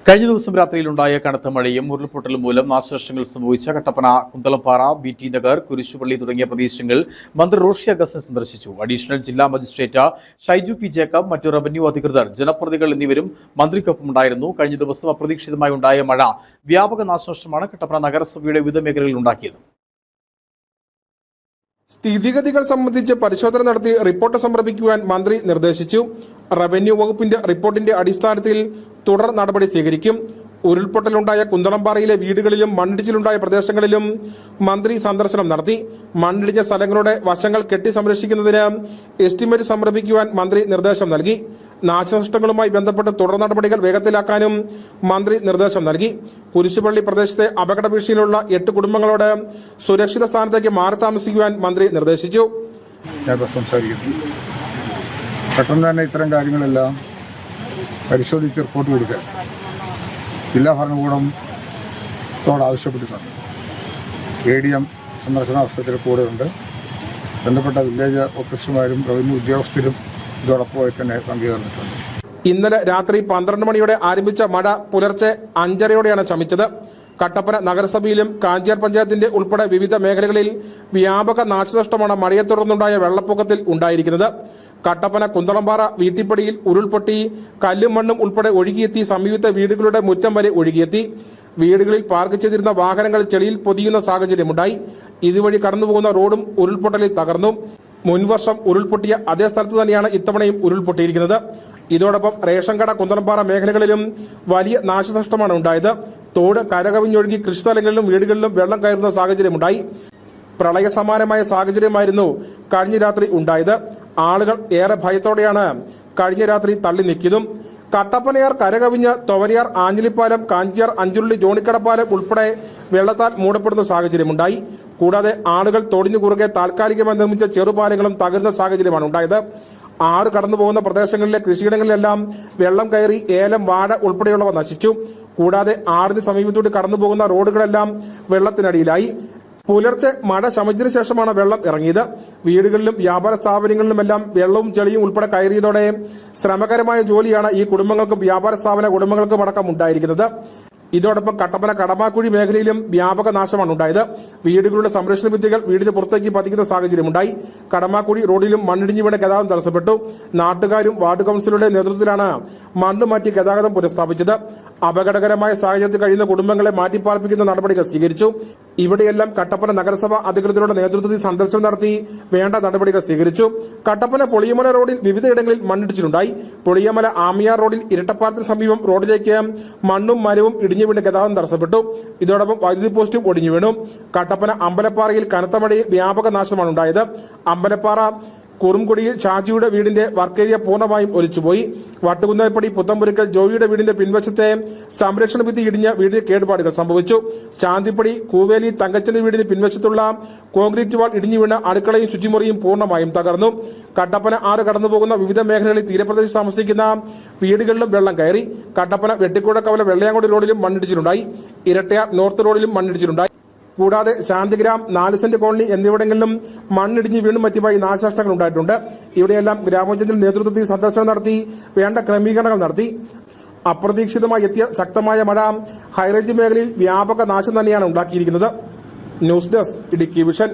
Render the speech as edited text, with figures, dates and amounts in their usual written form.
കഴിഞ്ഞ ദിവസം രാത്രിയിലുണ്ടായ കനത്ത മഴയും ഉരുൾപൊട്ടലും മൂലം നാശനഷ്ടങ്ങൾ സംഭവിച്ച കട്ടപ്പന, കുന്തളംപാറ, ബി.ടി. നഗർ, കുരിശുപള്ളി തുടങ്ങിയ പ്രദേശങ്ങൾ മന്ത്രി റോഷി അഗസ്റ്റിൻ സന്ദർശിച്ചു. അഡീഷണൽ ജില്ലാ മജിസ്ട്രേറ്റ് ഷൈജു പി. ജേക്കബ്, മറ്റു റവന്യൂ അധികൃതർ, ജനപ്രതിനിധികൾ എന്നിവരും മന്ത്രിക്കൊപ്പമുണ്ടായിരുന്നു. കഴിഞ്ഞ ദിവസം അപ്രതീക്ഷിതമായി ഉണ്ടായ മഴ വ്യാപക നാശനഷ്ടമാണ് കട്ടപ്പന നഗരസഭയുടെ വിവിധ മേഖലകളിൽ ഉണ്ടാക്കിയത്. സ്ഥിതിഗതികൾ സംബന്ധിച്ച് പരിശോധന നടത്തി റിപ്പോർട്ട് സമർപ്പിക്കുവാൻ മന്ത്രി നിർദ്ദേശിച്ചു. റവന്യൂ വകുപ്പിന്റെ റിപ്പോർട്ടിന്റെ അടിസ്ഥാനത്തിൽ തുടർ നടപടി സ്വീകരിക്കും. ഉരുൾപൊട്ടലുണ്ടായ കുന്തളംപാറയിലെ വീടുകളിലും മണ്ണിടിച്ചിലുണ്ടായ പ്രദേശങ്ങളിലും മന്ത്രി സന്ദർശനം നടത്തി. മണ്ണിടിഞ്ഞ സ്ഥലങ്ങളുടെ വശങ്ങൾ കെട്ടി സംരക്ഷിക്കുന്നതിന് എസ്റ്റിമേറ്റ് സമർപ്പിക്കുവാൻ മന്ത്രി നിർദ്ദേശം നൽകി. നാശനഷ്ടങ്ങളുമായി ബന്ധപ്പെട്ട് തുടർ നടപടികൾ വേഗത്തിലാക്കാനും മന്ത്രി നിർദ്ദേശം നൽകി. കുരിശുപള്ളി പ്രദേശത്തെ അപകട ഭീഷണിയിലുള്ള 8 കുടുംബങ്ങളോട് സുരക്ഷിത സ്ഥാനത്തേക്ക് മാറി താമസിക്കുവാൻ മന്ത്രി നിർദ്ദേശിച്ചു. പെട്ടെന്ന് തന്നെ ഇത്തരം കാര്യങ്ങളെല്ലാം പരിശോധിച്ച് റിപ്പോർട്ട് കൊടുക്കാൻ ജില്ലാ ഭരണകൂടത്തോട് ആവശ്യപ്പെട്ടിട്ടുണ്ട്. ADM സന്ദർശനാവസരത്തിൽ കൂടെയുണ്ട്. ബന്ധപ്പെട്ട വില്ലേജ് ഓഫീസർമാരും റവന്യൂ ഉദ്യോഗസ്ഥരും ഇതോടൊപ്പമായി തന്നെ പങ്കുചേർന്നിട്ടുണ്ട്. ഇന്നലെ രാത്രി 12 മണിയോടെ ആരംഭിച്ച മഴ പുലർച്ചെ 5:30യോടെയാണ് ശമിച്ചത്. കട്ടപ്പന നഗരസഭയിലും കാഞ്ചിയാർ പഞ്ചായത്തിന്റെ ഉൾപ്പെടെ വിവിധ മേഖലകളിൽ വ്യാപക നാശനഷ്ടമാണ് മഴയെ തുടർന്നുണ്ടായ വെള്ളപ്പൊക്കത്തിൽ ഉണ്ടായിരിക്കുന്നത്. കട്ടപ്പന കുന്തളംപാറ വീട്ടിപ്പടിയിൽ ഉരുൾപൊട്ടി കല്ലും മണ്ണും ഉൾപ്പെടെ ഒഴുകിയെത്തി സമീപത്തെ വീടുകളുടെ മുറ്റം വരെ ഒഴുകിയെത്തി. വീടുകളിൽ പാർക്ക് ചെയ്തിരുന്ന വാഹനങ്ങൾ ചെളിയിൽ പൊതിയുന്ന സാഹചര്യമുണ്ടായി. ഇതുവഴി കടന്നുപോകുന്ന റോഡും ഉരുൾപൊട്ടലിൽ തകർന്നു. മുൻവർഷം ഉരുൾപൊട്ടിയ അതേ സ്ഥലത്ത് തന്നെയാണ് ഇത്തവണയും ഉരുൾപൊട്ടിയിരിക്കുന്നത്. ഇതോടൊപ്പം റേഷൻ കട, കുന്തളംപാറ മേഖലകളിലും വലിയ നാശനഷ്ടമാണ് ഉണ്ടായത്. തോട് കരകവിഞ്ഞൊഴുകി കൃഷിസ്ഥലങ്ങളിലും വീടുകളിലും വെള്ളം കയറുന്ന സാഹചര്യമുണ്ടായി. പ്രളയ സമാനമായ സാഹചര്യമായിരുന്നു കഴിഞ്ഞ രാത്രി ഉണ്ടായത്. ആളുകൾ ഏറെ ഭയത്തോടെയാണ് കഴിഞ്ഞ രാത്രി തള്ളി നീക്കിയതും. കട്ടപ്പനയാർ കരകവിഞ്ഞ് തൊവരിയാർ, ആഞ്ഞിലിപ്പാലം, കാഞ്ചിയാർ, അഞ്ചുരുളി, ജോണിക്കടപ്പാലം ഉൾപ്പെടെ വെള്ളത്താൽ മൂടപ്പെടുന്ന സാഹചര്യമുണ്ടായി. കൂടാതെ ആളുകൾ തോടിനു കുറുകെ താൽക്കാലികമായി നിർമ്മിച്ച ചെറുപാലങ്ങളും തകരുന്ന സാഹചര്യമാണ് ഉണ്ടായത്. ആറ് കടന്നുപോകുന്ന പ്രദേശങ്ങളിലെ കൃഷിയിടങ്ങളിലെല്ലാം വെള്ളം കയറി ഏലം, വാഴ ഉൾപ്പെടെയുള്ളവ നശിച്ചു. കൂടാതെ ആറിന് സമീപത്തോട് കടന്നുപോകുന്ന റോഡുകളെല്ലാം വെള്ളത്തിനടിയിലായി. പുലർച്ചെ മഴ ശമിച്ചതിനു ശേഷമാണ് വെള്ളം ഇറങ്ങിയത്. വീടുകളിലും വ്യാപാര സ്ഥാപനങ്ങളിലുമെല്ലാം വെള്ളവും ചെളിയും ഉൾപ്പെടെ കയറിയതോടെ ശ്രമകരമായ ജോലിയാണ് ഈ കുടുംബങ്ങൾക്കും വ്യാപാര സ്ഥാപന കുടുംബങ്ങൾക്കും അടക്കം ഉണ്ടായിരിക്കുന്നത്. ഇതോടൊപ്പം കട്ടപ്പന കടമാക്കുഴി മേഖലയിലും വ്യാപക നാശമാണ് ഉണ്ടായത്. വീടുകളുടെ സംരക്ഷണ ഭിത്തികൾ വീടിന് പുറത്തേക്ക് പതിക്കുന്ന സാഹചര്യമുണ്ടായി. കടമാക്കുഴി റോഡിലും മണ്ണിടിഞ്ഞു വീണ് ഗതാഗതം തടസ്സപ്പെട്ടു. നാട്ടുകാരും വാർഡ് കൌൺസിലറുടെ നേതൃത്വത്തിലാണ് മണ്ണ് മാറ്റി ഗതാഗതം പുനഃസ്ഥാപിച്ചത്. അപകടകരമായ സാഹചര്യത്തിൽ കഴിയുന്ന കുടുംബങ്ങളെ മാറ്റിപ്പാർപ്പിക്കുന്ന നടപടികൾ സ്വീകരിച്ചു. ഇവിടെയെല്ലാം കട്ടപ്പന നഗരസഭ അധികൃതരുടെ നേതൃത്വത്തിൽ സന്ദർശനം നടത്തി വേണ്ട നടപടികൾ സ്വീകരിച്ചു. കട്ടപ്പന പൊളിയമല റോഡിൽ വിവിധയിടങ്ങളിൽ മണ്ണിടിച്ചിലുണ്ടായി. പൊളിയമല ആമിയാർ റോഡിൽ ഇരട്ടപ്പാലത്തിന് സമീപം റോഡിലേക്ക് മണ്ണും മരവും ഇടിഞ്ഞു വീണ് ഗതാഗതം തടസ്സപ്പെട്ടു. ഇതോടൊപ്പം വൈദ്യുതി പോസ്റ്റും ഒടിഞ്ഞു വീണു. കട്ടപ്പന അമ്പലപ്പാറയിൽ കനത്ത മഴയിൽ വ്യാപക നാശമാണ് ഉണ്ടായത്. അമ്പലപ്പാറ കുറുംകൊടിയിൽ ഷാജിയുടെ വീടിന്റെ വർക്കേരിയ പൂർണ്ണമായും ഒലിച്ചുപോയി. വട്ടുകുന്നേപ്പടി പുത്തമ്പുരക്കൽ ജോയിയുടെ വീടിന്റെ പിൻവശത്തെ സംരക്ഷണ ഭിത്തി ഇടിഞ്ഞ് വീടിന് കേടുപാടുകൾ സംഭവിച്ചു. ശാന്തിപ്പടി കൂവേലി തങ്കച്ചന്റെ വീടിന് പിൻവശത്തുള്ള കോൺക്രീറ്റ് വാൾ ഇടിഞ്ഞു വീണ് അടുക്കളയും ശുചിമുറിയും പൂർണ്ണമായും തകർന്നു. കട്ടപ്പന ആറ് കടന്നുപോകുന്ന വിവിധ മേഖലകളിൽ തീരപ്രദേശത്ത് താമസിക്കുന്ന വീടുകളിലും വെള്ളം കയറി. കട്ടപ്പന വെട്ടിക്കൂടക്കവല വെള്ളയാങ്കോട് റോഡിലും മണ്ണിടിച്ചിലുണ്ടായി. ഇരട്ടയാർ നോർത്ത് റോഡിലും മണ്ണിടിച്ചിലുണ്ടായി. കൂടാതെ ശാന്തിഗ്രാം, 4 സെന്റ് കോളനി എന്നിവിടങ്ങളിലും മണ്ണിടിഞ്ഞ് വീണും മറ്റുമായി നാശനഷ്ടങ്ങൾ ഉണ്ടായിട്ടുണ്ട്. ഇവിടെയെല്ലാം ഗ്രാമപഞ്ചായത്തിന്റെ നേതൃത്വത്തിൽ സന്ദർശനം നടത്തി വേണ്ട ക്രമീകരണങ്ങൾ നടത്തി. അപ്രതീക്ഷിതമായി എത്തിയ ശക്തമായ മഴ ഹൈറേഞ്ച് മേഖലയിൽ വ്യാപക നാശം തന്നെയാണ് ഉണ്ടാക്കിയിരിക്കുന്നത്. News desk, Idukki vision.